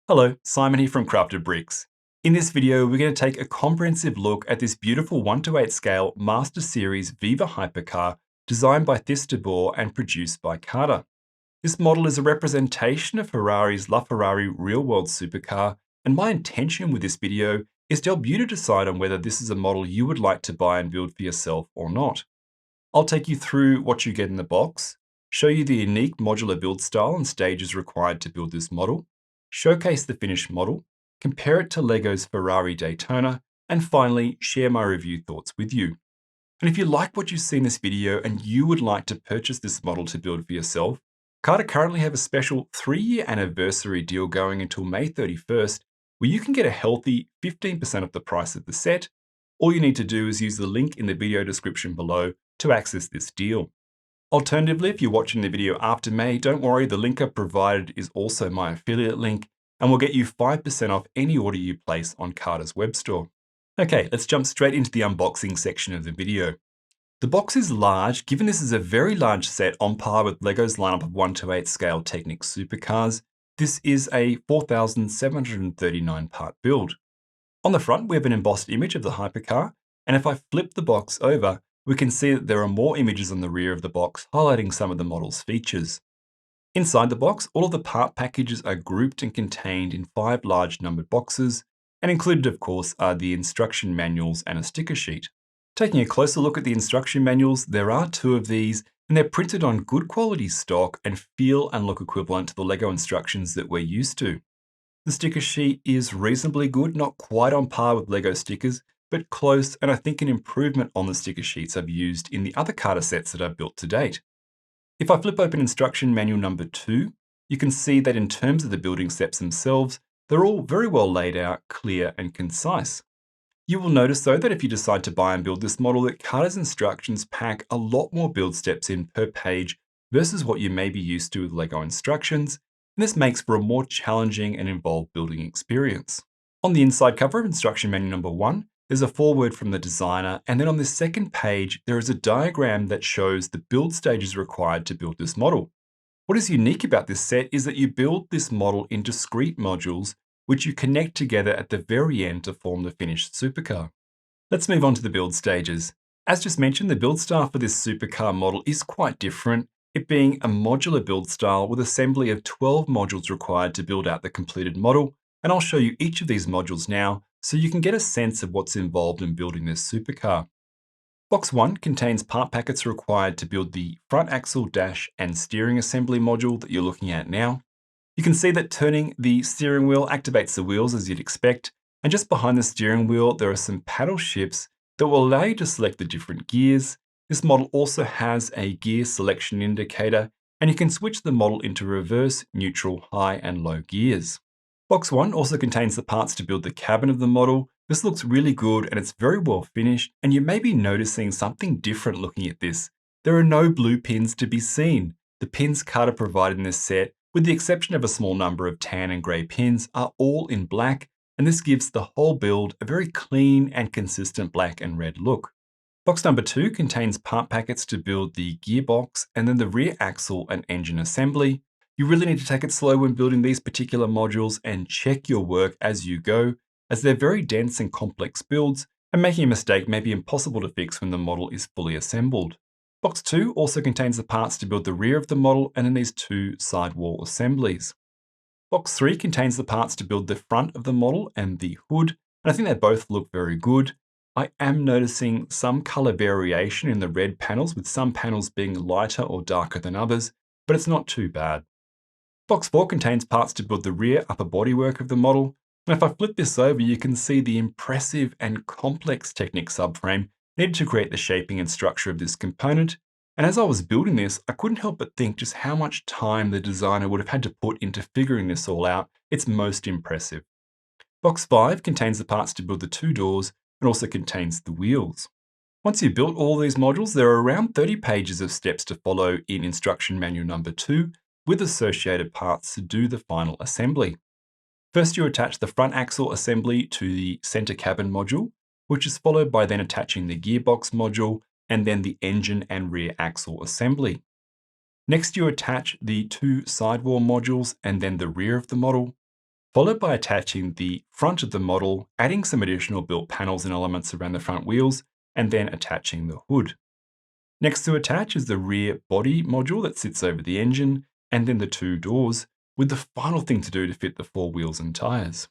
Hello, Simon here from Crafted Bricks. In this video, we're going to take a comprehensive look at this beautiful 1:8 scale Master Series Viva Hypercar designed by Thijs de Boar and produced by CaDa. This model is a representation of Ferrari's LaFerrari real-world supercar, and my intention with this video is to help you to decide on whether this is a model you would like to buy and build for yourself or not. I'll take you through what you get in the box, show you the unique modular build style and stages required to build this model, showcase the finished model, compare it to LEGO's Ferrari Daytona, and finally, share my review thoughts with you. And if you like what you see in this video and you would like to purchase this model to build for yourself, CaDa currently have a special 3-year anniversary deal going until May 31st, where you can get a healthy 15% off the price of the set. All you need to do is use the link in the video description below to access this deal. Alternatively, if you're watching the video after May, don't worry, the link I've provided is also my affiliate link and will get you 5% off any order you place on CaDa's web store. Okay, let's jump straight into the unboxing section of the video. The box is large, given this is a very large set on par with LEGO's lineup of 1:8 scale Technic supercars. This is a 4,739 part build. On the front, we have an embossed image of the hypercar, and if I flip the box over, we can see that there are more images on the rear of the box highlighting some of the model's features. Inside the box, all of the part packages are grouped and contained in 5 large numbered boxes, and included, of course, are the instruction manuals and a sticker sheet. Taking a closer look at the instruction manuals, there are 2 of these, and they're printed on good quality stock and feel and look equivalent to the LEGO instructions that we're used to. The sticker sheet is reasonably good, not quite on par with LEGO stickers, but close, and I think an improvement on the sticker sheets I've used in the other CaDa sets that I've built to date. If I flip open instruction manual number 2, you can see that in terms of the building steps themselves, they're all very well laid out, clear and concise. You will notice though that if you decide to buy and build this model, that CaDa's instructions pack a lot more build steps in per page versus what you may be used to with LEGO instructions, and this makes for a more challenging and involved building experience. On the inside cover of instruction manual number 1, there's a foreword from the designer, and then on this second page, there is a diagram that shows the build stages required to build this model. What is unique about this set is that you build this model in discrete modules, which you connect together at the very end to form the finished supercar. Let's move on to the build stages. As just mentioned, the build style for this supercar model is quite different, it being a modular build style with assembly of 12 modules required to build out the completed model, and I'll show you each of these modules now so you can get a sense of what's involved in building this supercar. Box 1 contains part packets required to build the front axle, dash and steering assembly module that you're looking at now. You can see that turning the steering wheel activates the wheels as you'd expect, and just behind the steering wheel there are some paddle shifts that will allow you to select the different gears. This model also has a gear selection indicator, and you can switch the model into reverse, neutral, high and low gears. Box 1 also contains the parts to build the cabin of the model. This looks really good and it's very well finished, and you may be noticing something different looking at this. There are no blue pins to be seen. The pins CaDa provided in this set, with the exception of a small number of tan and grey pins, are all in black, and this gives the whole build a very clean and consistent black and red look. Box number 2 contains part packets to build the gearbox and then the rear axle and engine assembly. You really need to take it slow when building these particular modules and check your work as you go, as they're very dense and complex builds, and making a mistake may be impossible to fix when the model is fully assembled. Box 2 also contains the parts to build the rear of the model and then these 2 sidewall assemblies. Box 3 contains the parts to build the front of the model and the hood, and I think they both look very good. I am noticing some color variation in the red panels, with some panels being lighter or darker than others, but it's not too bad. Box 4 contains parts to build the rear upper bodywork of the model, and if I flip this over, you can see the impressive and complex Technic subframe needed to create the shaping and structure of this component, and as I was building this, I couldn't help but think just how much time the designer would have had to put into figuring this all out. It's most impressive. Box 5 contains the parts to build the 2 doors, and also contains the wheels. Once you've built all these modules, there are around 30 pages of steps to follow in instruction manual number 2, with associated parts to do the final assembly. First, you attach the front axle assembly to the center cabin module, which is followed by then attaching the gearbox module and then the engine and rear axle assembly. Next, you attach the 2 sidewall modules and then the rear of the model. followed by attaching the front of the model, adding some additional built panels and elements around the front wheels, and then attaching the hood. Next to attach is the rear body module that sits over the engine, and then the two doors, with the final thing to do to fit the four wheels and tyres.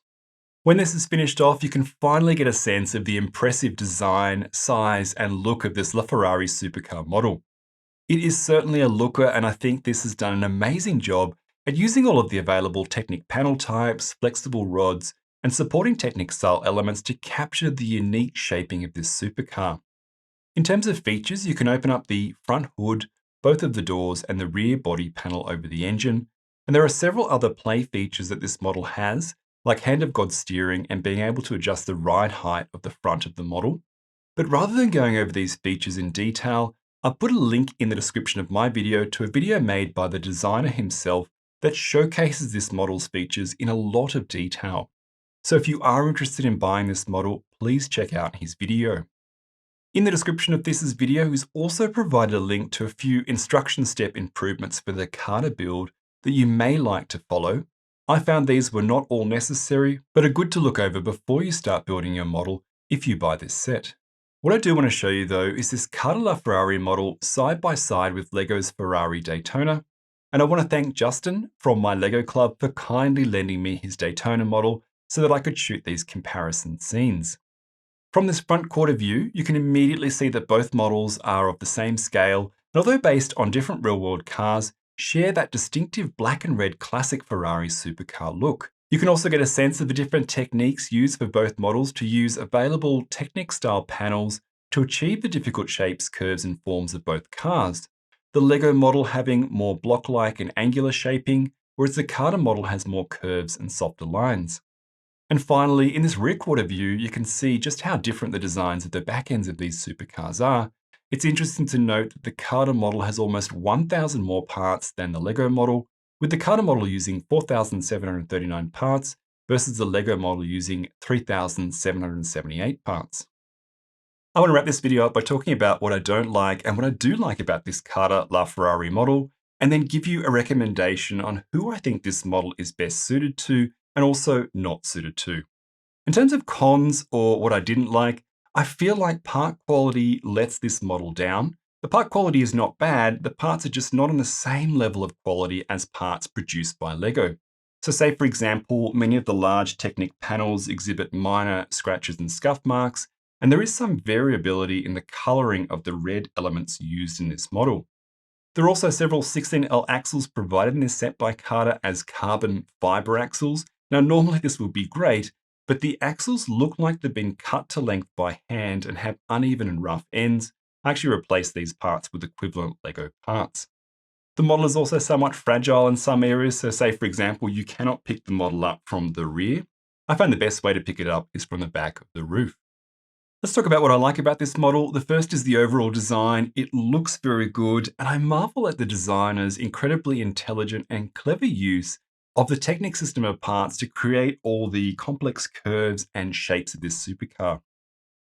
When this is finished off, you can finally get a sense of the impressive design, size, and look of this LaFerrari supercar model. It is certainly a looker, and I think this has done an amazing job at using all of the available Technic panel types, flexible rods, and supporting Technic style elements to capture the unique shaping of this supercar. In terms of features, you can open up the front hood, both of the doors, and the rear body panel over the engine. And there are several other play features that this model has, like hand of God steering and being able to adjust the ride height of the front of the model. But rather than going over these features in detail, I'll put a link in the description of my video to a video made by the designer himself that showcases this model's features in a lot of detail. So if you are interested in buying this model, please check out his video. In the description of this video is also provided a link to a few instruction step improvements for the CaDa build that you may like to follow. I found these were not all necessary, but are good to look over before you start building your model if you buy this set. What I do want to show you though is this CaDa LaFerrari model side by side with LEGO's Ferrari Daytona. And I want to thank Justin from my LEGO club for kindly lending me his Daytona model so that I could shoot these comparison scenes. From this front quarter view, you can immediately see that both models are of the same scale, and although based on different real-world cars, share that distinctive black and red classic Ferrari supercar look. You can also get a sense of the different techniques used for both models to use available Technic-style panels to achieve the difficult shapes, curves, and forms of both cars. The LEGO model having more block-like and angular shaping, whereas the CaDa model has more curves and softer lines. And finally, in this rear quarter view, you can see just how different the designs of the back ends of these supercars are. It's interesting to note that the CaDa model has almost 1,000 more parts than the LEGO model, with the CaDa model using 4,739 parts versus the LEGO model using 3,778 parts. I want to wrap this video up by talking about what I don't like and what I do like about this CaDa LaFerrari model, and then give you a recommendation on who I think this model is best suited to and also not suited to. In terms of cons or what I didn't like, I feel like part quality lets this model down. The part quality is not bad, the parts are just not on the same level of quality as parts produced by LEGO. So say for example, many of the large Technic panels exhibit minor scratches and scuff marks, and there is some variability in the coloring of the red elements used in this model. There are also several 16L axles provided in this set by CaDa as carbon fiber axles. Now, normally this would be great, but the axles look like they've been cut to length by hand and have uneven and rough ends. I actually replaced these parts with equivalent LEGO parts. The model is also somewhat fragile in some areas, so say for example, you cannot pick the model up from the rear. I find the best way to pick it up is from the back of the roof. Let's talk about what I like about this model. The first is the overall design. It looks very good, and I marvel at the designer's incredibly intelligent and clever use of the Technic system of parts to create all the complex curves and shapes of this supercar.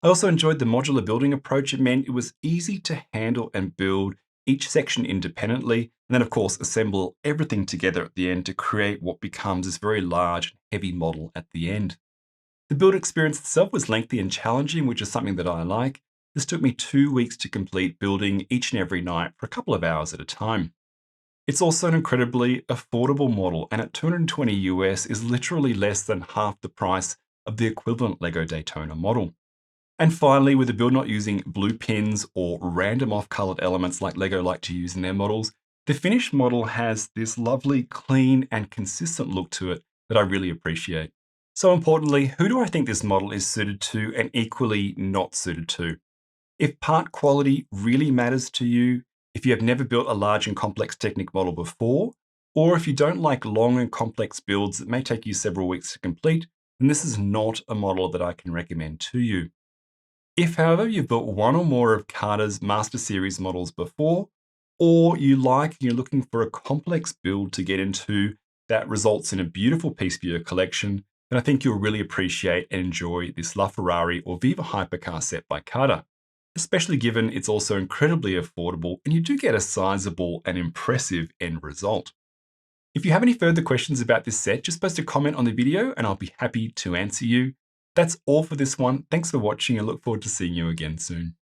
I also enjoyed the modular building approach. It meant it was easy to handle and build each section independently, and then of course assemble everything together at the end to create what becomes this very large and heavy model at the end. The build experience itself was lengthy and challenging, which is something that I like. This took me 2 weeks to complete building each and every night for a couple of hours at a time. It's also an incredibly affordable model, and at $220 US is literally less than half the price of the equivalent LEGO Daytona model. And finally, with the build not using blue pins or random off-colored elements like LEGO like to use in their models, the finished model has this lovely, clean, and consistent look to it that I really appreciate. So importantly, who do I think this model is suited to and equally not suited to? If part quality really matters to you, if you have never built a large and complex Technic model before, or if you don't like long and complex builds that may take you several weeks to complete, then this is not a model that I can recommend to you. If, however, you've built one or more of CaDa's Master Series models before, or you like and you're looking for a complex build to get into that results in a beautiful piece for your collection, then I think you'll really appreciate and enjoy this LaFerrari or Viva Hypercar set by CaDa, especially given it's also incredibly affordable and you do get a sizable and impressive end result. If you have any further questions about this set, just post a comment on the video and I'll be happy to answer you. That's all for this one. Thanks for watching and look forward to seeing you again soon.